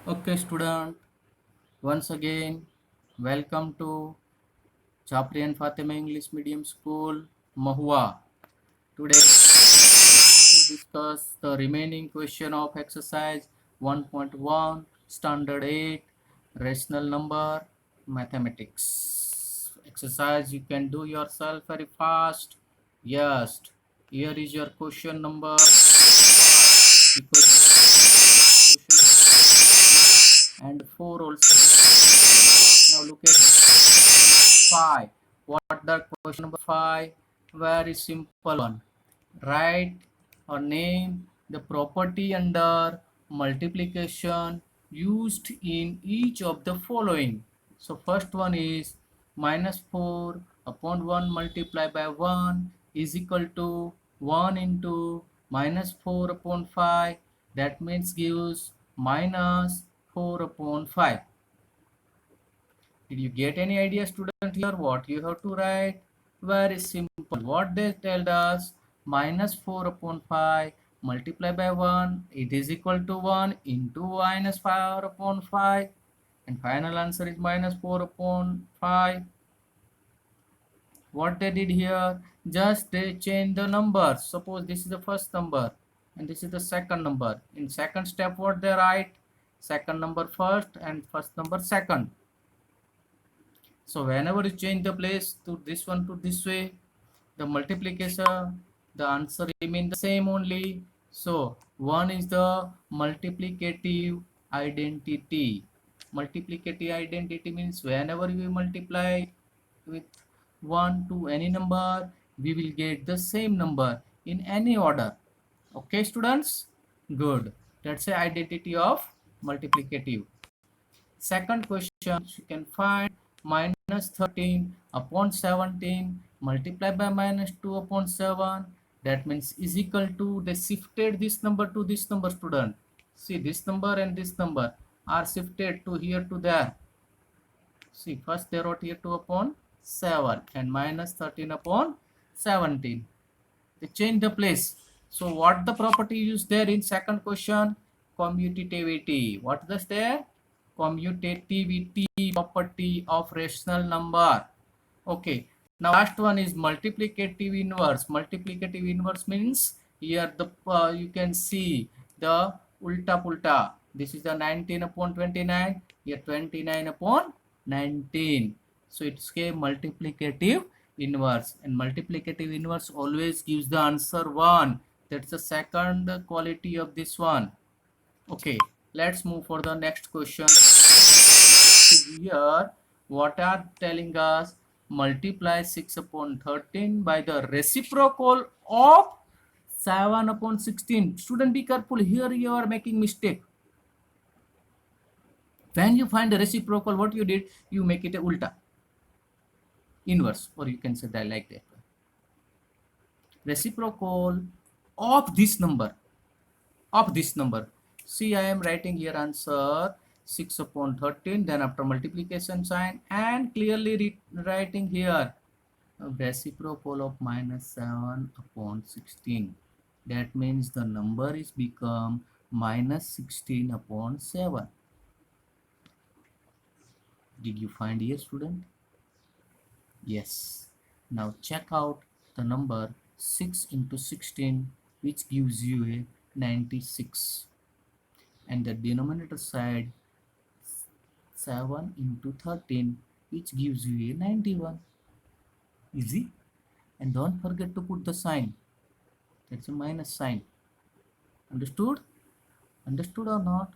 Okay, student. Once again, welcome to Chapri and Fatima English Medium School, Mahua. Today, to discuss the remaining question of exercise 1.1, Standard 8, Rational Number, Mathematics. Exercise you can do yourself very fast. Yes, here is your question number 5. And 4 also. Now look at 5. What the question number 5? Very simple one. Write or name the property under multiplication used in each of the following. So first one is minus 4 upon 1 multiplied by 1 is equal to 1 into minus 4 upon 5. That means gives minus 4 upon 5. Did you get any idea, student, here? What you have to write? Very simple. What they tell us? Minus 4 upon 5 multiplied by 1. It is equal to 1 into minus 5 upon 5. And final answer is minus 4 upon 5. What they did here? Just they change the numbers. Suppose this is the first number and this is the second number. In second step, what they write? Second number first and first number second. So whenever you change the place to this one to this way, the multiplication, the answer remain the same only. So 1 is the multiplicative identity. Multiplicative identity means whenever we multiply with 1 to any number, we will get the same number in any order. Okay, students? Good. That's the identity of multiplicative. Second question, you can find minus 13 upon 17 multiplied by minus 2 upon 7. That means is equal to, they shifted this number to this number, student. See, this number and this number are shifted to here to there. See, first they wrote here 2 upon 7 and minus 13 upon 17. They change the place. So what the property used there in second question? Commutativity. What does there? Commutativity property of rational number. Okay. Now last one is multiplicative inverse. Multiplicative inverse means here the you can see the ulta pulta. This is the 19 upon 29. Here 29 upon 19. So it's a multiplicative inverse, and multiplicative inverse always gives the answer 1. That's the second quality of this one. Okay, let's move for the next question. Here what are telling us? Multiply 6 upon 13 by the reciprocal of 7 upon 16. Student, be careful, here you are making mistake. When you find the reciprocal, what you did, you make it a ulta, inverse, or you can say that like that. Reciprocal of this number, see, I am writing here answer 6 upon 13, then after multiplication sign, and clearly writing here reciprocal of minus 7 upon 16. That means the number is become minus 16 upon 7. Did you find here, student? Yes. Now check out the number 6 into 16, which gives you a 96. And the denominator side 7 into 13, which gives you a 91. Easy. And don't forget to put the sign. That's a minus sign. Understood? Understood or not?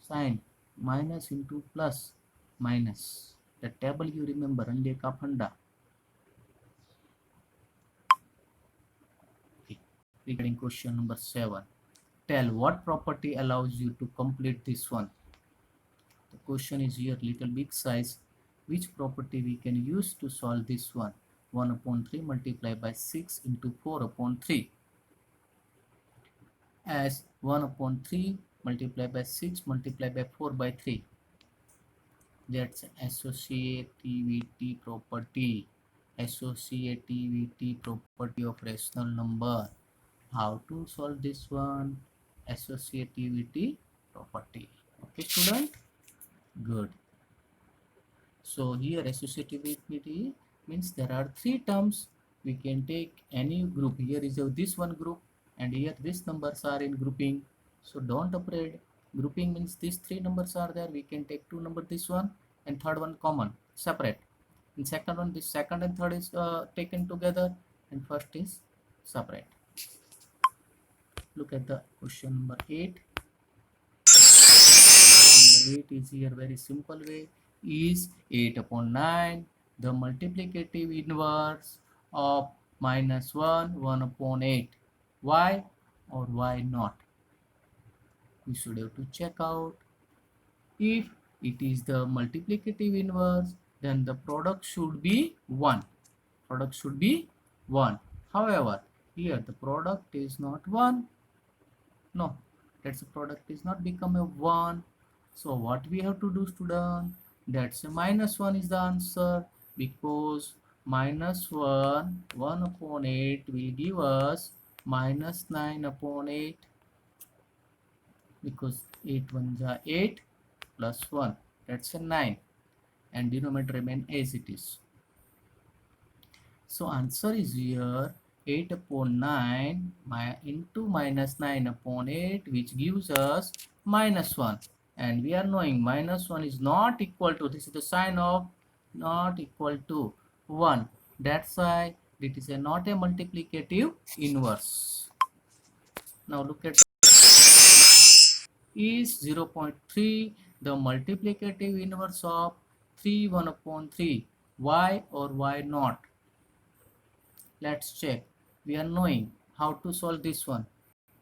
Sign minus into plus minus. The table you remember, Ande ka phanda. Okay. Regarding question number 7. Tell what property allows you to complete this one. The question is here little big size. Which property we can use to solve this one? 1 upon 3 multiplied by 6 into 4 upon 3. As 1 upon 3 multiplied by 6 multiplied by 4 by 3. That's associativity property. Associativity property of rational number. How to solve this one? Associativity property. Okay, student? Good. So here associativity means there are three terms. We can take any group. Here is this one group, and here these numbers are in grouping. So don't afraid. Grouping means these three numbers are there. We can take two numbers, this one and third one common, separate. In second one, this second and third is taken together, and first is separate. Look at the question number 8. Number 8 is here very simple way. Is 8 upon 9 the multiplicative inverse of minus 1 upon 8? Why or why not? We should have to check out. If it is the multiplicative inverse, then the product should be 1. Product should be 1. However, here the product is not 1. No, that's a product is not become a 1. So what we have to do, student? That's a minus 1 is the answer, because minus 1 upon 8 will give us minus 9 upon 8, because 8 ones are 8 plus 1, that's a 9, and denominator remain as it is. So answer is here 8 upon 9 into minus 9 upon 8, which gives us minus 1. And we are knowing minus 1 is not equal to, this is the sign of not equal to 1. That's why it is not a multiplicative inverse. Now look at, is 0.3 the multiplicative inverse of 3 1 upon 3? Why or why not? Let's check. We are knowing how to solve this one.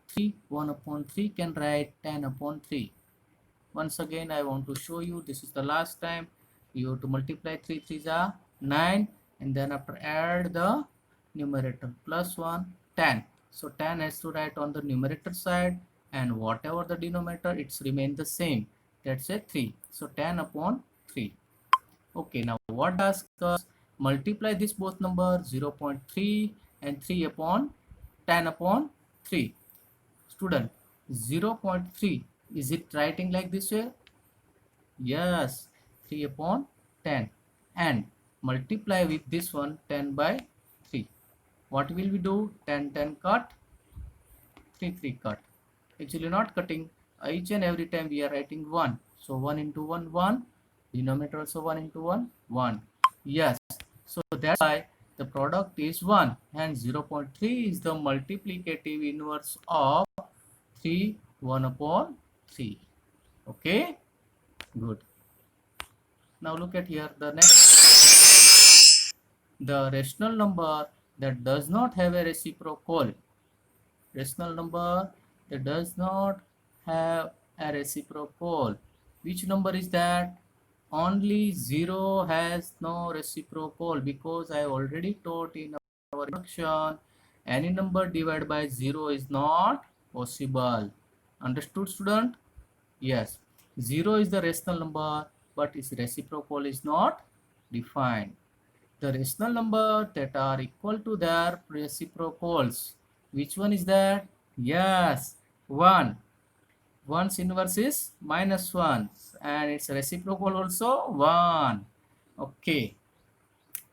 3 1 upon 3 can write 10 upon 3. Once again I want to show you, this is the last time. You have to multiply 3 3s are 9, and then after add the numerator plus 1 10. So 10 has to write on the numerator side, and whatever the denominator, it's remain the same. That's a 3. So 10 upon 3. Okay, now what does us multiply this both numbers 0.3 and 3 upon 10 upon 3. Student, 0.3, is it writing like this way? Yes, 3 upon 10, and multiply with this one 10 by 3. What will we do? 10 10 cut, 3 3 cut. Actually not cutting, each and every time we are writing 1. So 1 into 1 1, denominator also 1 into 1 1. Yes, so that's why the product is 1, and 0.3 is the multiplicative inverse of 3 1 upon 3. Okay, good. Now look at here the next, the rational number that does not have a reciprocal. Rational number that does not have a reciprocal. Which number is that? Only 0 has no reciprocal, because I already taught in our introduction, any number divided by 0 is not possible. Understood, student? Yes, 0 is the rational number, but its reciprocal is not defined. The rational number that are equal to their reciprocals. Which one is that? Yes, 1. 1's inverse is minus 1, and its reciprocal also 1. Okay,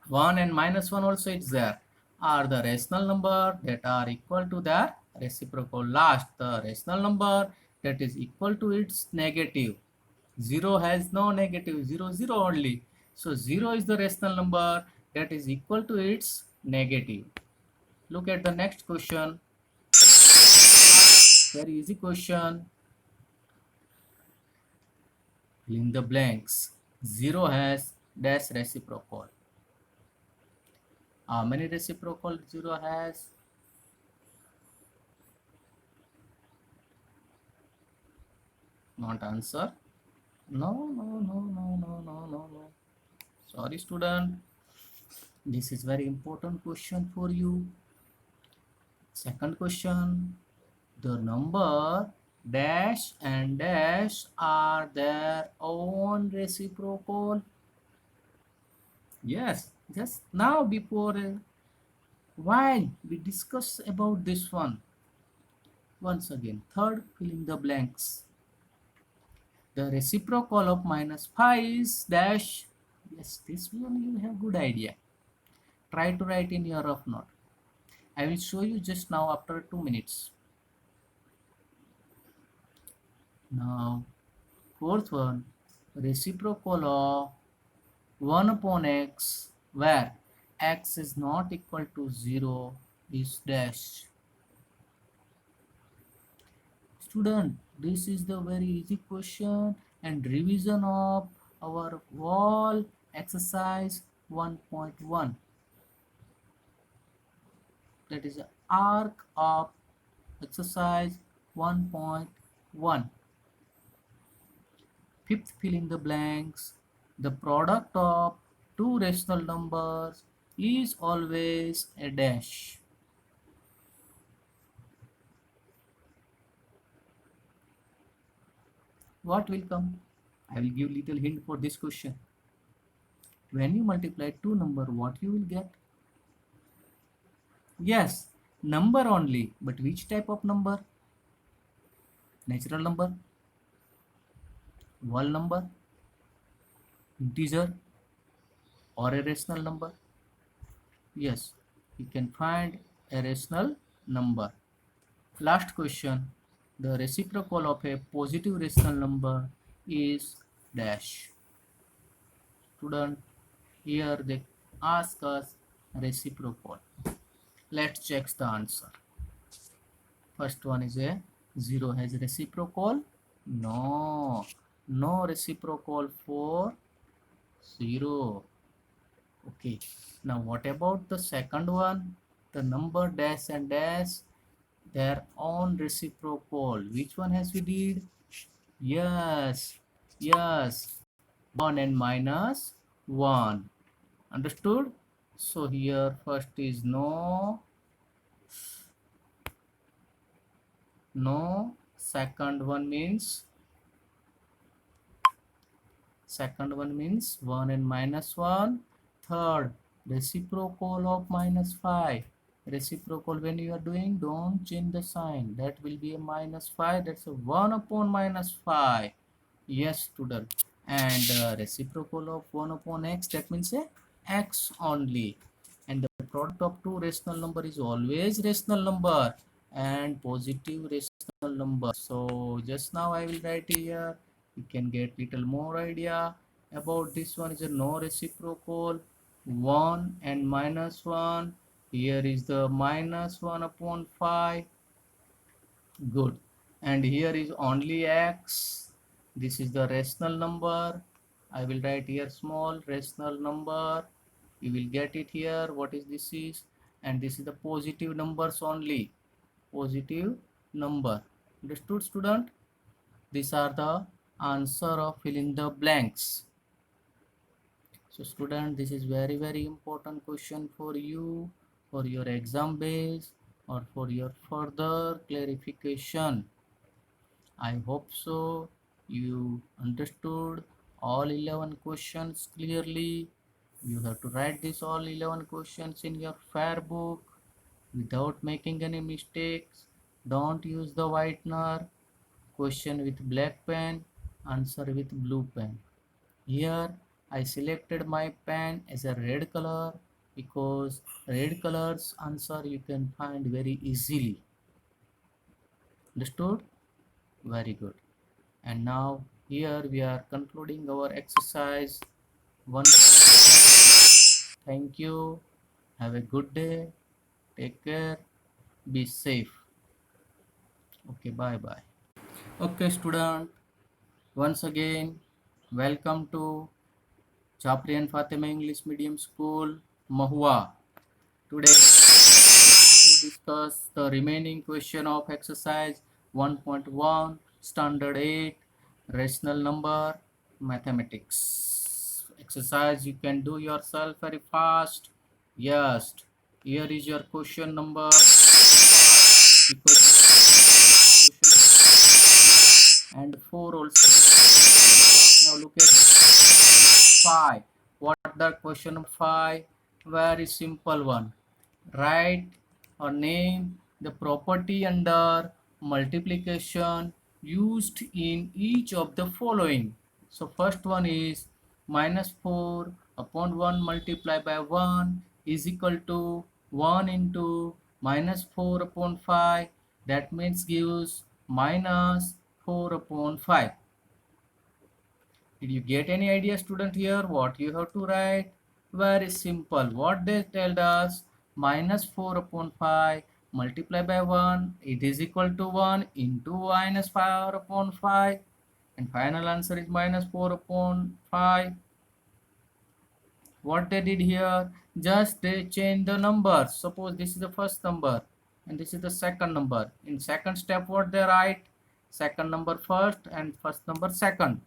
1 and minus 1 also is there. Are the rational number that are equal to their reciprocal. Last, the rational number that is equal to its negative. 0 has no negative, 0 0 only. So 0 is the rational number that is equal to its negative. Look at the next question. Very easy question. Fill in the blanks. 0 has dash reciprocal. How many reciprocal 0 has? Not answer. No, no, no, no, no, no, no, no. Sorry, student. This is very important question for you. Second question. The number dash and dash are their own reciprocal. Yes, just now before while we discuss about this one. Once again, third, fill in the blanks. The reciprocal of minus 5 is dash. Yes, this one you have good idea. Try to write in your rough note. I will show you just now after 2 minutes. Now, fourth one, reciprocal of 1 upon x, where x is not equal to 0 is dash. Student, this is the very easy question and revision of our wall exercise 1.1. That is the arc of exercise 1.1. Fifth, fill in the blanks. The product of two rational numbers is always a dash. What will come? I will give little hint for this question. When you multiply two numbers, what you will get? Yes, number only. But which type of number? Natural number, whole number, integer, or a rational number? Yes, you can find a rational number. Last question. The reciprocal of a positive rational number is dash. Student, here they ask us reciprocal. Let's check the answer. First one is a 0 has reciprocal. No, no reciprocal for 0. Okay, now what about the second one? The number dash and dash, their own reciprocal. Which one has we did? Yes, yes, 1 and minus 1. Understood? So here first is no, no. Second one means 1 and minus 1. Third, reciprocal of minus 5. Reciprocal when you are doing, don't change the sign. That will be a minus 5. That's a 1 upon minus 5. Yes, student. And reciprocal of 1 upon x, that means a x only. And the product of two rational number is always rational number and positive rational number. So just now I will write here. You can get little more idea about this one. Is a no reciprocal 1 and minus 1. Here is the minus 1 upon 5. Good. And here is only x. This is the rational number. I will write here small rational number. You will get it here. What is this is? And this is the positive numbers only. Positive number. Understood, student? These are the answer of fill in the blanks. So student, this is very important question for you, for your exam base or for your further clarification. I hope so you understood all 11 questions clearly. You have to write this all 11 questions in your fair book without making any mistakes. Don't use the whitener. Question with black pen, answer with blue pen. Here I selected my pen as a red color because red color's answer you can find very easily. Understood? Very good. And now here we are concluding our exercise 1. Thank you. Have a good day. Take care. Be safe. Okay, bye bye. Okay, student. Once again, welcome to Chapri and Fatima English Medium School, Mahua. Today, to discuss the remaining question of exercise 1.1, Standard 8, Rational Number, Mathematics. Exercise you can do yourself very fast. Yes, here is your question number. And 4 also. Now look at 5. What the question 5? Very simple one. Write or name the property under multiplication used in each of the following. So first one is minus 4 upon 1 multiplied by 1 is equal to 1 into minus 4 upon 5. That means gives minus 4 upon 5. Did you get any idea, student, here? What you have to write? Very simple. What they tell us? Minus 4 upon 5 multiplied by 1. It is equal to 1 into minus 5 upon 5. And final answer is minus 4 upon 5. What they did here? Just they change the numbers. Suppose this is the first number and this is the second number. In second step, what they write? Second number first and first number second.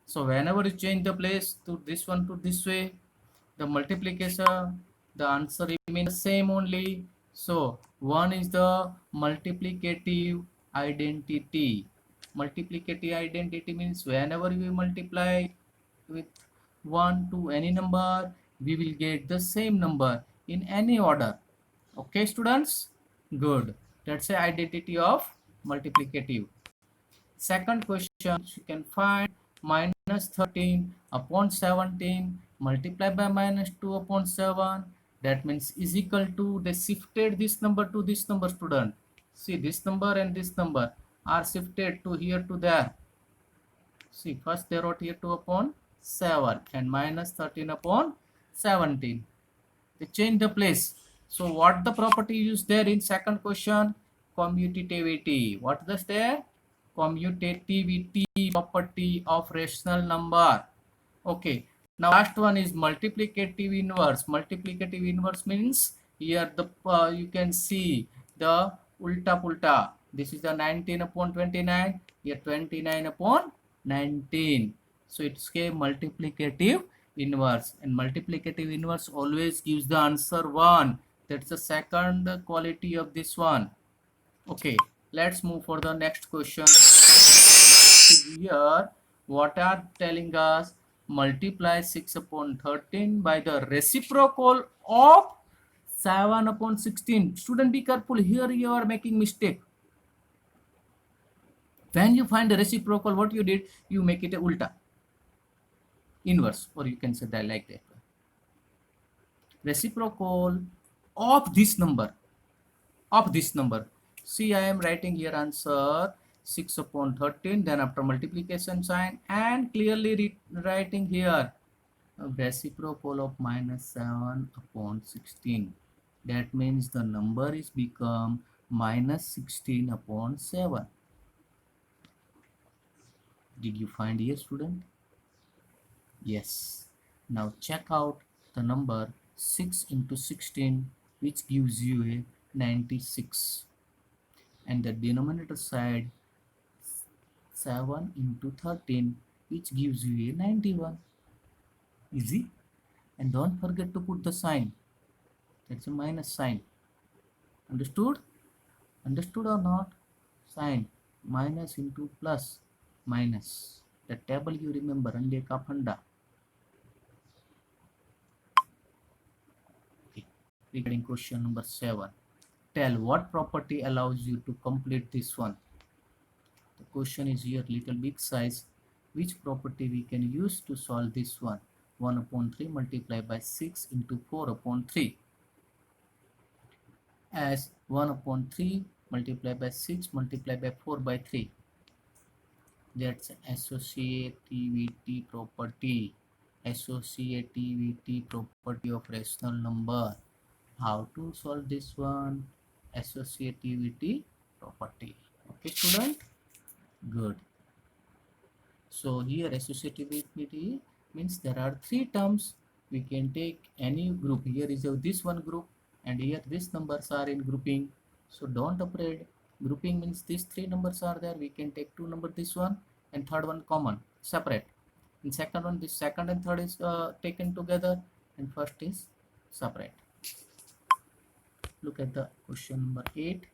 So whenever you change the place to this one to this way, the multiplication, the answer remains the same only. So 1 is the multiplicative identity. Multiplicative identity means whenever we multiply with 1 to any number, we will get the same number in any order. Okay, students? Good. That's the identity of multiplicative. Second question, you can find minus 13 upon 17 multiplied by minus 2 upon 7. That means is equal to, they shifted this number to this number, student. See, this number and this number are shifted to here to there. See, first they wrote here 2 upon 7 and minus 13 upon 17. They change the place. So what the property used there in second question? Commutativity. What is there? Commutativity property of rational number. Okay. Now last one is multiplicative inverse. Multiplicative inverse means here the you can see the ulta pulta. This is the 19 upon 29. Here 29 upon 19. So it's a multiplicative inverse, and multiplicative inverse always gives the answer 1. That's the second quality of this one. Okay, let's move for the next question. Here what are telling us? Multiply 6 upon 13 by the reciprocal of 7 upon 16. Student, be careful, here you are making mistake. When you find the reciprocal, what you did, you make it a ulta, inverse, or you can say that like that. Reciprocal of this number, see, I am writing here answer 6 upon 13, then after multiplication sign, and clearly writing here reciprocal of minus 7 upon 16. That means the number is become minus 16 upon 7. Did you find here, student? Yes. Now check out the number 6 into 16, which gives you a 96. And the denominator side 7 into 13, which gives you a 91. Easy. And don't forget to put the sign. That's a minus sign. Understood? Understood or not? Sign minus into plus minus. The table you remember, Ande ka phanda. Okay. Regarding question number 7. Tell what property allows you to complete this one. The question is here little big size. Which property we can use to solve this one? 1 upon 3 multiplied by 6 into 4 upon 3. As 1 upon 3 multiplied by 6 multiplied by 4 by 3. That's associativity property. Associativity property of rational number. How to solve this one? Associativity property. Okay, student? Good. So here associativity means there are 3 terms. We can take any group. Here is this one group, and here these numbers are in grouping. So don't afraid. Grouping means these 3 numbers are there. We can take 2 numbers, this one, and third one common, separate. In second one, this second and third is taken together, and first is separate. Look at the question number 8.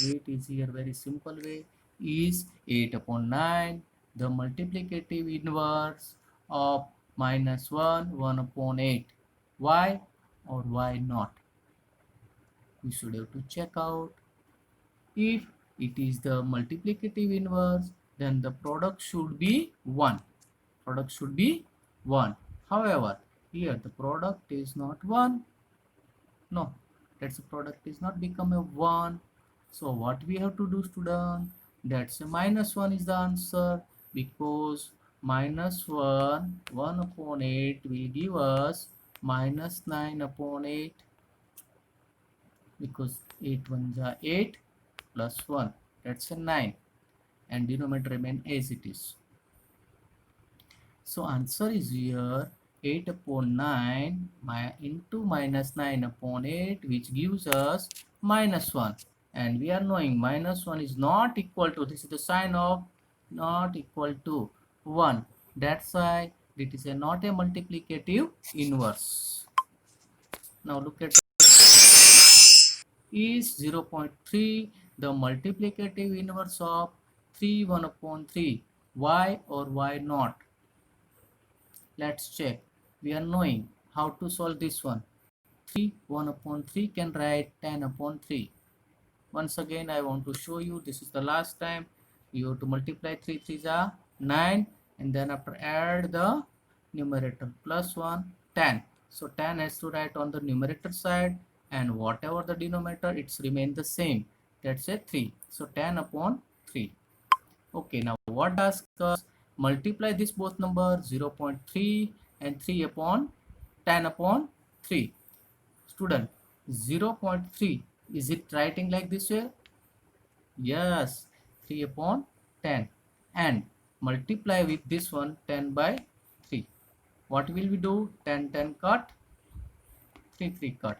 Number 8 is here very simple way. Is 8 upon 9 the multiplicative inverse of minus 1 upon 8? Why or why not? We should have to check out. If it is the multiplicative inverse, then the product should be 1. Product should be 1. However, here the product is not 1. No, that's the product is not become a 1. So what we have to do, student? That's a minus 1 is the answer, because minus 1, 1 upon 8 will give us minus 9 upon 8, because 8 ones are 8 plus 1, that's a 9, and denominator remain as it is. So answer is here 8 upon 9 into minus 9 upon 8, which gives us minus 1. And we are knowing minus 1 is not equal to, this is the sign of not equal to 1. That's why it is not a multiplicative inverse. Now look at, is 0.3 the multiplicative inverse of 3 1 upon 3? Why or why not? Let's check. We are knowing how to solve this one. 3 1 upon 3 can write 10 upon 3. Once again I want to show you, this is the last time. You have to multiply 3 3s are 9, and then after add the numerator plus 1 10. So 10 has to write on the numerator side, and whatever the denominator, it's remain the same. That's a 3. So 10 upon 3. Okay, now what does us multiply this both number 0.3 and 3 upon 10 upon 3. Student, 0.3, is it writing like this way? Yes, 3 upon 10, and multiply with this one 10 by 3. What will we do? 10 10 cut, 3 3 cut.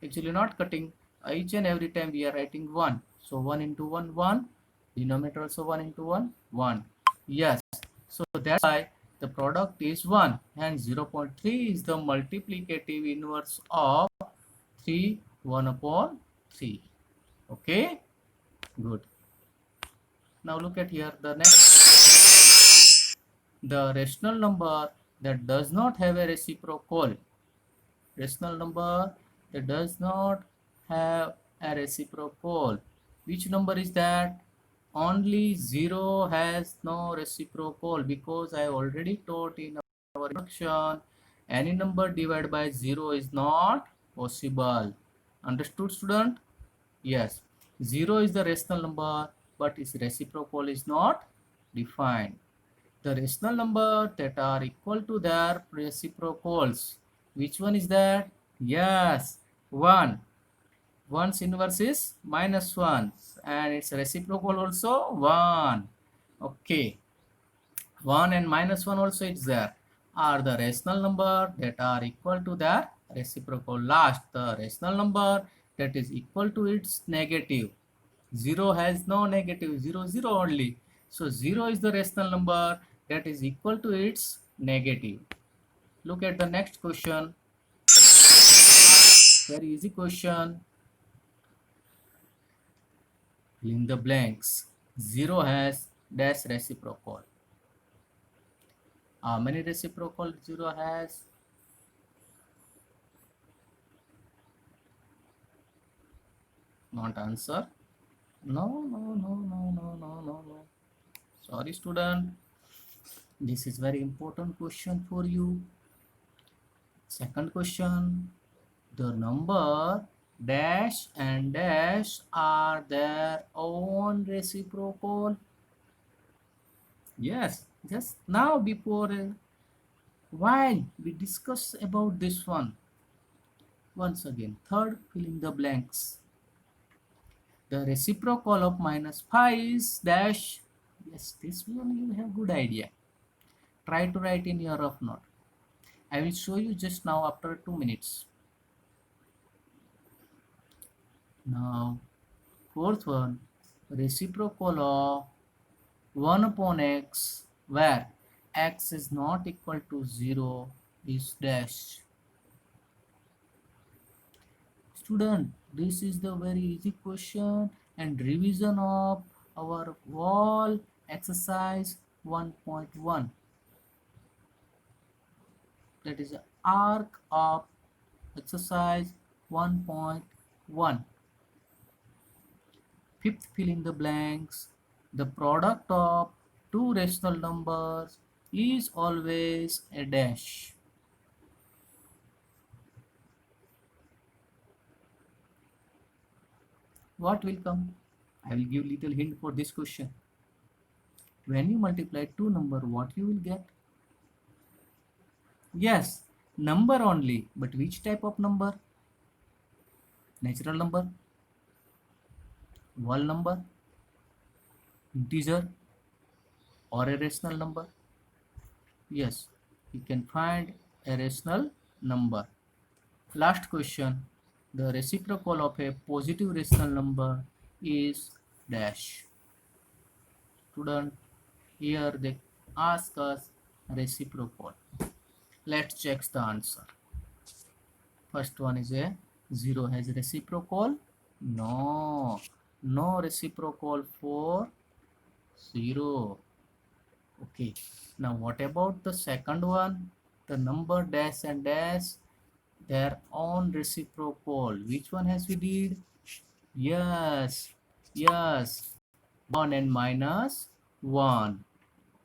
Actually not cutting, each and every time we are writing 1. So 1 into 1 1, denominator also 1 into 1 1. Yes, so that's why the product is 1, and 0.3 is the multiplicative inverse of 3 1 upon 3. Okay, good. Now look at here, the next, the rational number that does not have a reciprocal. Rational number that does not have a reciprocal. Which number is that? Only 0 has no reciprocal, because I already taught in our introduction, any number divided by 0 is not possible. Understood, student? Yes, 0 is the rational number, but its reciprocal is not defined. The rational number that are equal to their reciprocals. Which one is that? Yes, 1. 1's inverse is minus 1, and its reciprocal also 1. Okay, 1 and minus 1 also is there. Are the rational number that are equal to their reciprocal. Last, the rational number that is equal to its negative. 0 has no negative, 0 0 only. So 0 is the rational number that is equal to its negative. Look at the next question. Very easy question. Fill in the blanks. 0 has dash reciprocal. How many reciprocal 0 has? Not answer. No, no, no, no, no, no, no, no. Sorry, student. This is very important question for you. Second question. The number dash and dash are their own reciprocal. Yes, just now before while we discuss about this one. Once again, third, fill in the blanks. The reciprocal of minus 5 is dash. Yes, this one you have good idea. Try to write in your rough note. I will show you just now after 2 minutes. Now, fourth one, reciprocal of 1 upon x, where x is not equal to 0 is dash. Student, this is the very easy question and revision of our wall exercise 1.1. That is arc of exercise 1.1. Fifth, fill in the blanks. The product of two rational numbers is always a dash. What will come? I will give little hint for this question. When you multiply two number, what you will get? Yes, number only. But which type of number? Natural number, whole number, integer, or a rational number? Yes, you can find a rational number. Last question. The reciprocal of a positive rational number is dash. Student, here they ask us reciprocal. Let's check the answer. First one is a 0 has reciprocal. No, no reciprocal for 0. Okay, now what about the second one? The number dash and dash, their own reciprocal. Which one has we did? Yes, yes, 1 and minus 1.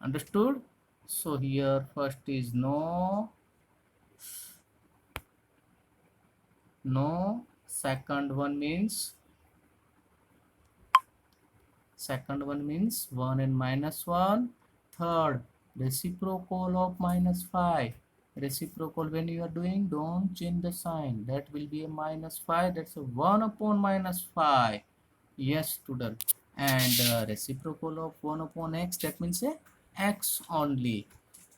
Understood? So here first is no, no. Second one means 1 and minus 1. Third, reciprocal of minus 5. Reciprocal when you are doing, don't change the sign. That will be a minus 5. That's a 1 upon minus 5. Yes, student. And reciprocal of 1 upon x, that means a x only.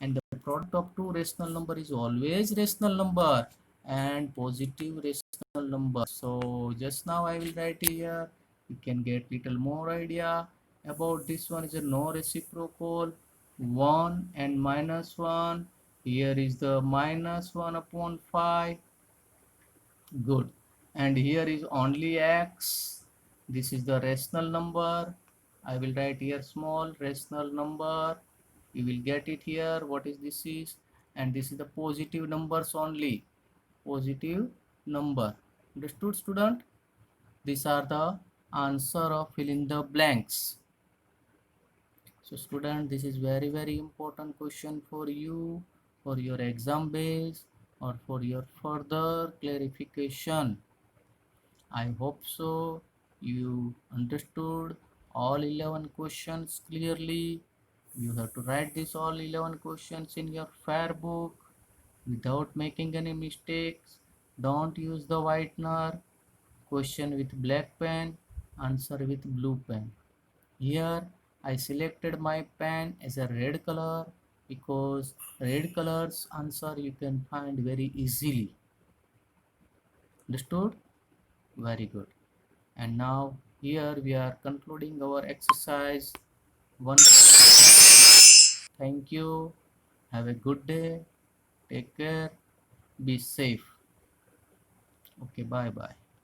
And the product of two rational number is always rational number and positive rational number. So just now I will write here. You can get little more idea about this one. Is a no reciprocal, 1 and minus 1. Here is the minus 1 upon 5. Good. And here is only x. This is the rational number. I will write here small rational number. You will get it here. What is this is? And this is the positive numbers only. Positive number. Understood, student? These are the answer of fill in the blanks. So student, this is very important question for you, for your exam base or for your further clarification. I hope so. You understood all 11 questions clearly. You have to write this all 11 questions in your fair book without making any mistakes. Don't use the whitener. Question with black pen, answer with blue pen. Here I selected my pen as a red color because red color's answer you can find very easily. Understood? Very good. And now here we are concluding our exercise 1. Thank you. Have a good day. Take care. Be safe. Okay, bye bye.